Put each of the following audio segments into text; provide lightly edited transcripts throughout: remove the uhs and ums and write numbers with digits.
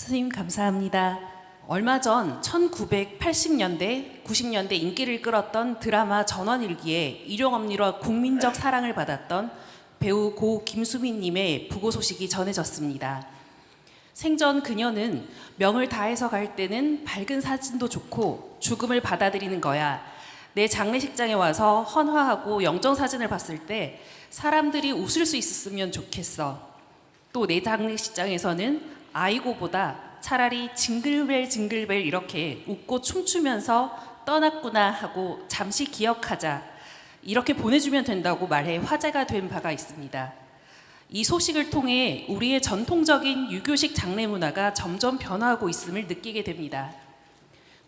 선생님 감사합니다. 얼마 전 1980년대, 90년대 인기를 끌었던 드라마 전원일기에 일용업리로 국민적 사랑을 받았던 배우 고 김수민님의 부고 소식이 전해졌습니다. 생전 그녀는 명을 다해서 갈 때는 밝은 사진도 좋고 죽음을 받아들이는 거야. 내 장례식장에 와서 헌화하고 영정사진을 봤을 때 사람들이 웃을 수 있었으면 좋겠어. 또 내 장례식장에서는 아이고보다 차라리 징글벨 징글벨 이렇게 웃고 춤추면서 떠났구나 하고 잠시 기억하자 이렇게 보내주면 된다고 말해 화제가 된 바가 있습니다. 이 소식을 통해 우리의 전통적인 유교식 장례 문화가 점점 변화하고 있음을 느끼게 됩니다.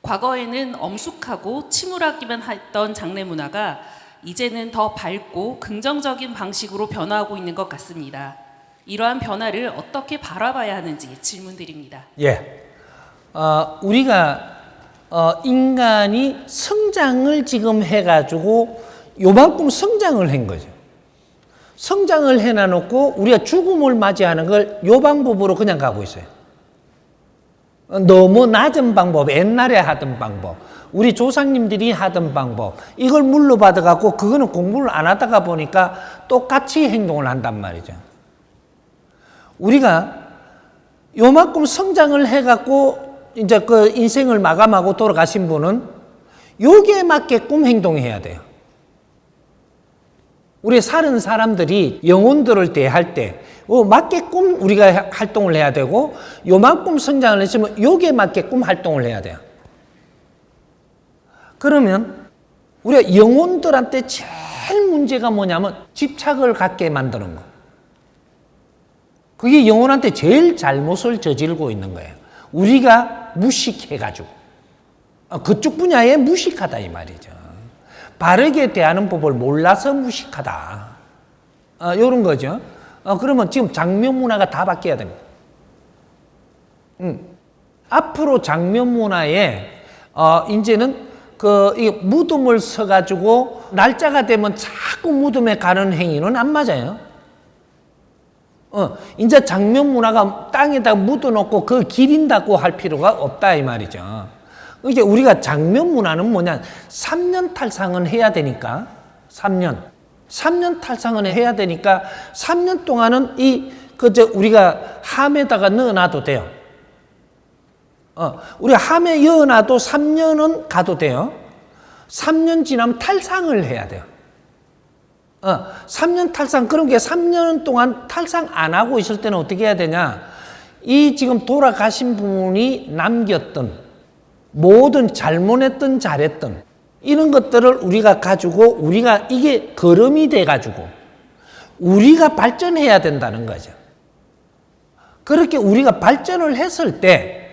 과거에는 엄숙하고 침울하기만 했던 장례 문화가 이제는 더 밝고 긍정적인 방식으로 변화하고 있는 것 같습니다. 이러한 변화를 어떻게 바라봐야 하는지 질문드립니다. 우리가 인간이 성장을 지금 해가지고 요만큼 성장을 한 거죠. 성장을 해놔놓고 우리가 죽음을 맞이하는 걸 요 방법으로 그냥 가고 있어요. 너무 낮은 방법, 옛날에 하던 방법, 우리 조상님들이 하던 방법, 이걸 물려받아갖고 그거는 공부를 안 하다가 보니까 똑같이 행동을 한단 말이죠. 우리가 요만큼 성장을 해갖고 이제 그 인생을 마감하고 돌아가신 분은 여기에 맞게끔 행동해야 돼요. 우리 사는 사람들이 영혼들을 대할 때 맞게끔 우리가 활동을 해야 되고 요만큼 성장을 했으면 여기에 맞게끔 활동을 해야 돼요. 그러면 우리가 영혼들한테 제일 문제가 뭐냐면 집착을 갖게 만드는 거. 그게 영혼한테 제일 잘못을 저지르고 있는 거예요. 우리가 무식해가지고. 그쪽 분야에 무식하다 이 말이죠. 바르게 대하는 법을 몰라서 무식하다. 이런 거죠. 그러면 지금 장면 문화가 다 바뀌어야 됩니다. 앞으로 장면 문화에 이제는 이 무덤을 서가지고 날짜가 되면 자꾸 무덤에 가는 행위는 안 맞아요. 이제 장면 문화가 땅에다 묻어놓고 그걸 기린다고 할 필요가 없다 이 말이죠. 이제 우리가 장면 문화는 뭐냐? 3년 탈상은 해야 되니까 3년 탈상은 해야 되니까 3년 동안은 우리가 함에다가 넣어놔도 돼요. 우리가 함에 넣어놔도 3년은 가도 돼요. 3년 지나면 탈상을 해야 돼요. 3년 탈상, 그런 게 3년 동안 탈상 안 하고 있을 때는 어떻게 해야 되냐? 이 지금 돌아가신 분이 남겼던 모든 잘못했던 잘했던 이런 것들을 우리가 가지고 우리가 이게 거름이 돼가지고 우리가 발전해야 된다는 거죠. 그렇게 우리가 발전을 했을 때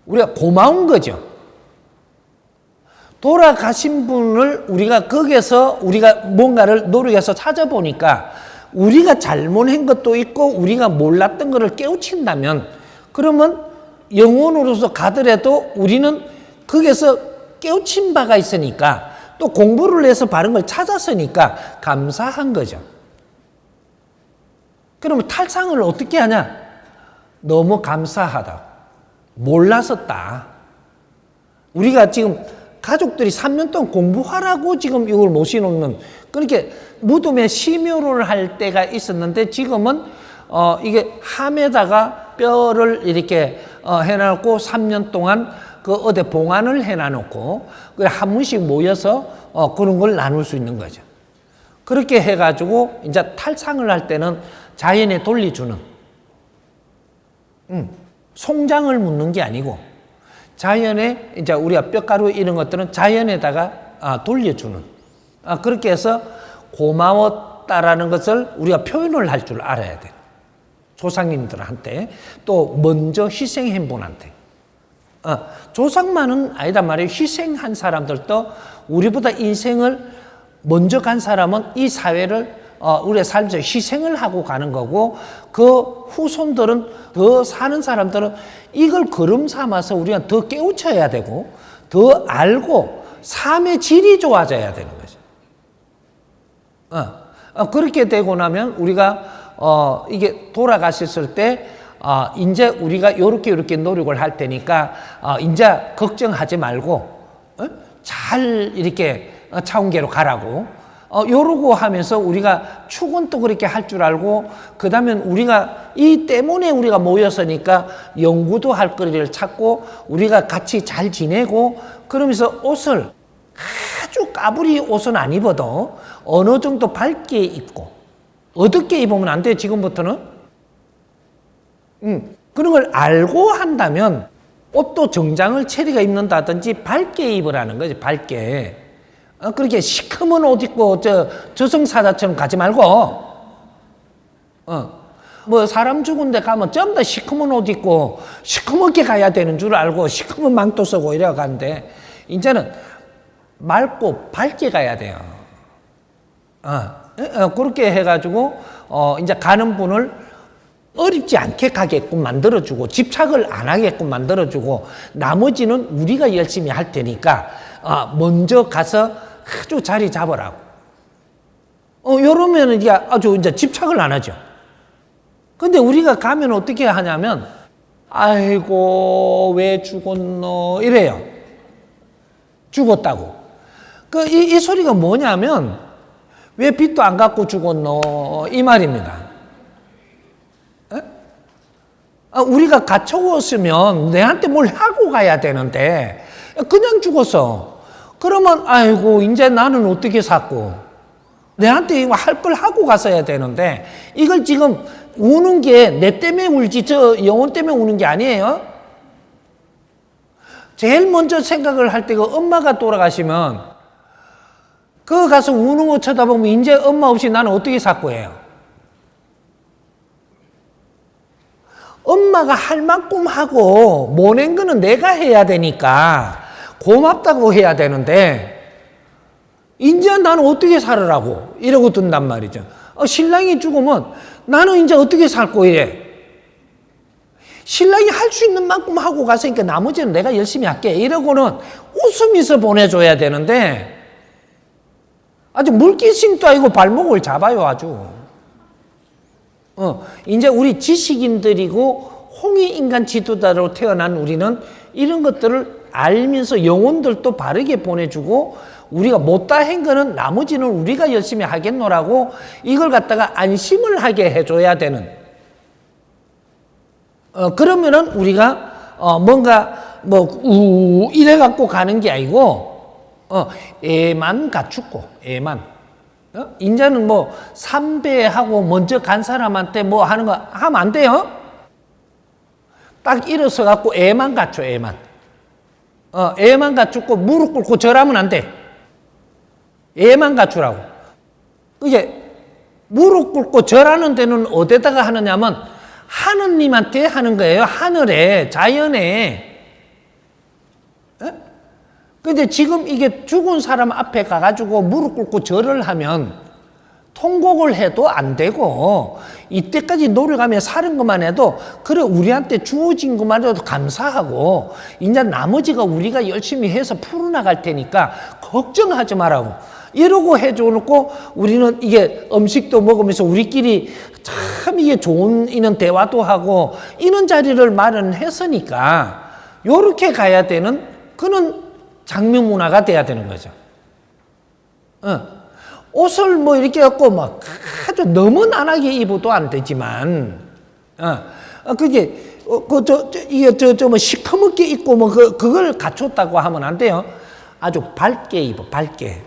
우리가 고마운 거죠. 돌아가신 분을 우리가 거기에서 우리가 뭔가를 노력해서 찾아보니까 우리가 잘못한 것도 있고 우리가 몰랐던 것을 깨우친다면 그러면 영혼으로서 가더라도 우리는 거기에서 깨우친 바가 있으니까 또 공부를 해서 바른 걸 찾았으니까 감사한 거죠. 그러면 탈상을 어떻게 하냐? 너무 감사하다. 몰랐었다. 우리가 지금 가족들이 3년 동안 공부하라고 지금 이걸 모셔놓는, 그렇게 무덤에 심요를 할 때가 있었는데 지금은 이게 함에다가 뼈를 이렇게 해놔놓고 3년 동안 그 어디 봉안을 해놔놓고 한 분씩 모여서 그런 걸 나눌 수 있는 거죠. 그렇게 해가지고 이제 탈상을 할 때는 자연에 돌려주는, 송장을 묻는 게 아니고 자연에 이제 우리가 뼈가루 이런 것들은 자연에다가 돌려주는, 그렇게 해서 고마웠다라는 것을 우리가 표현을 할 줄 알아야 돼. 조상님들한테 또 먼저 희생한 분한테. 조상만은 아니단 말이에요. 희생한 사람들도 우리보다 인생을 먼저 간 사람은 이 사회를 우리의 삶에서 희생을 하고 가는 거고, 그 후손들은 더 사는 사람들은 이걸 걸음 삼아서 우리가 더 깨우쳐야 되고 더 알고 삶의 질이 좋아져야 되는 거죠. 그렇게 되고 나면 우리가 이게 돌아가셨을 때 이제 우리가 요렇게 노력을 할 테니까 이제 걱정하지 말고 잘 이렇게 차원계로 가라고 요러고 하면서 우리가 축은 또 그렇게 할 줄 알고 그다음에 우리가 이 때문에 우리가 모였으니까 연구도 할 거리를 찾고 우리가 같이 잘 지내고 그러면서 옷을 아주 까불이 옷은 안 입어도 어느 정도 밝게 입고 어둡게 입으면 안 돼 지금부터는 그런 걸 알고 한다면 옷도 정장을 체리가 입는다든지 밝게 입으라는 거지 밝게 그렇게 시커먼 옷 입고 저승사자처럼 가지 말고 뭐 사람 죽은 데 가면 전부 다 시커먼 옷 입고 시커멓게 가야 되는 줄 알고 시커먼 망토 쓰고 이래 가는데 이제는 맑고 밝게 가야 돼요. 그렇게 해가지고 이제 가는 분을 어렵지 않게 가게끔 만들어주고 집착을 안 하게끔 만들어주고 나머지는 우리가 열심히 할 테니까 먼저 가서 아주 자리 잡으라고. 이러면 이제 아주 이제 집착을 안 하죠. 근데 우리가 가면 어떻게 하냐면 아이고 왜 죽었노 이래요. 죽었다고. 이 소리가 뭐냐면 왜 빚도 안 갚고 죽었노 이 말입니다. 우리가 갇혀왔으면 내한테 뭘 하고 가야 되는데 그냥 죽었어. 그러면 아이고 이제 나는 어떻게 살고 내한테 이거 할 걸 하고 갔어야 되는데 이걸 지금 우는 게 내 때문에 울지 저 영혼 때문에 우는 게 아니에요. 제일 먼저 생각을 할 때가 엄마가 돌아가시면 그 가서 우는 거 쳐다보면 이제 엄마 없이 나는 어떻게 살 거예요. 엄마가 할 만큼 하고 못 낸 거는 내가 해야 되니까 고맙다고 해야 되는데 이제 나는 어떻게 살으라고 이러고 든단 말이죠. 신랑이 죽으면 나는 이제 어떻게 살고 이래. 신랑이 할 수 있는 만큼 하고 갔으니까 나머지는 내가 열심히 할게 이러고는 웃으면서 보내줘야 되는데 아주 물귀신도 아니고 발목을 잡아요 아주. 이제 우리 지식인들이고 홍익인간 지도자로 태어난 우리는 이런 것들을 알면서 영혼들도 바르게 보내주고 우리가 못다 한 거는 나머지는 우리가 열심히 하겠노라고 이걸 갖다가 안심을 하게 해줘야 되는 그러면은 우리가 뭔가 뭐 이래 갖고 가는 게 아니고 애만 갖추고 애만 이제는 뭐 삼배하고 먼저 간 사람한테 뭐 하는 거 하면 안 돼요. 딱 일어서 갖고 애만 갖춰 애만 애만 갖추고 무릎 꿇고 절하면 안 돼. 애만 갖추라고. 이게 무릎 꿇고 절하는 데는 어디다가 하느냐면 하느님한테 하는 거예요. 하늘에 자연에. 근데 지금 이게 죽은 사람 앞에 가가지고 무릎 꿇고 절을 하면 통곡을 해도 안 되고 이때까지 노력하며 사는 것만 해도 그래 우리한테 주어진 것만 해도 감사하고 이제 나머지가 우리가 열심히 해서 풀어나갈 테니까 걱정하지 말라고 이러고 해줘놓고 우리는 이게 음식도 먹으면서 우리끼리 참 이게 좋은 이런 대화도 하고 이런 자리를 마련했으니까 요렇게 가야 되는 그는 장묘 문화가 돼야 되는 거죠. 옷을 뭐 이렇게 갖고 막 아주 너무 난하게 입어도 안 되지만, 그게 뭐 시커멓게 입고 뭐 그걸 갖췄다고 하면 안 돼요. 아주 밝게 입어, 밝게,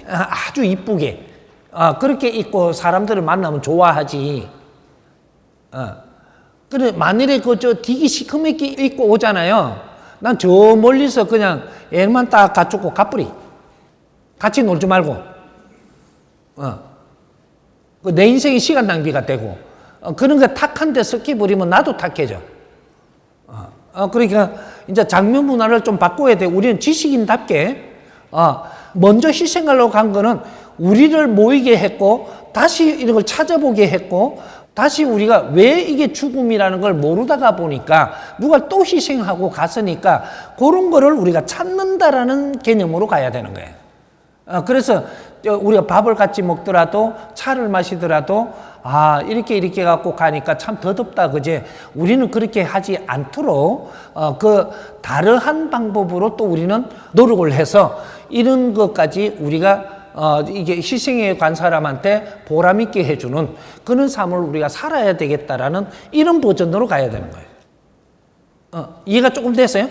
아주 이쁘게, 그렇게 입고 사람들을 만나면 좋아하지. 그래 만일에 되게 시커멓게 입고 오잖아요. 난 저 멀리서 그냥 애만 딱 갖추고 가버리. 같이 놀지 말고. 내 인생이 시간 낭비가 되고. 그런 거 탁한 데 섞여버리면 나도 탁해져. 그러니까 이제 장묘 문화를 좀 바꿔야 돼. 우리는 지식인답게, 먼저 희생하려고 간 거는 우리를 모이게 했고, 다시 이런 걸 찾아보게 했고, 다시 우리가 왜 이게 죽음이라는 걸 모르다가 보니까 누가 또 희생하고 갔으니까 그런 거를 우리가 찾는다라는 개념으로 가야 되는 거예요. 그래서 우리가 밥을 같이 먹더라도 차를 마시더라도 이렇게 갖고 가니까 참 더덥다 그제. 우리는 그렇게 하지 않도록 그 다르한 방법으로 또 우리는 노력을 해서 이런 것까지 우리가 이게 희생에 관 사람한테 보람 있게 해주는 그런 삶을 우리가 살아야 되겠다라는 이런 버전으로 가야 되는 거예요. 이해가 조금 됐어요?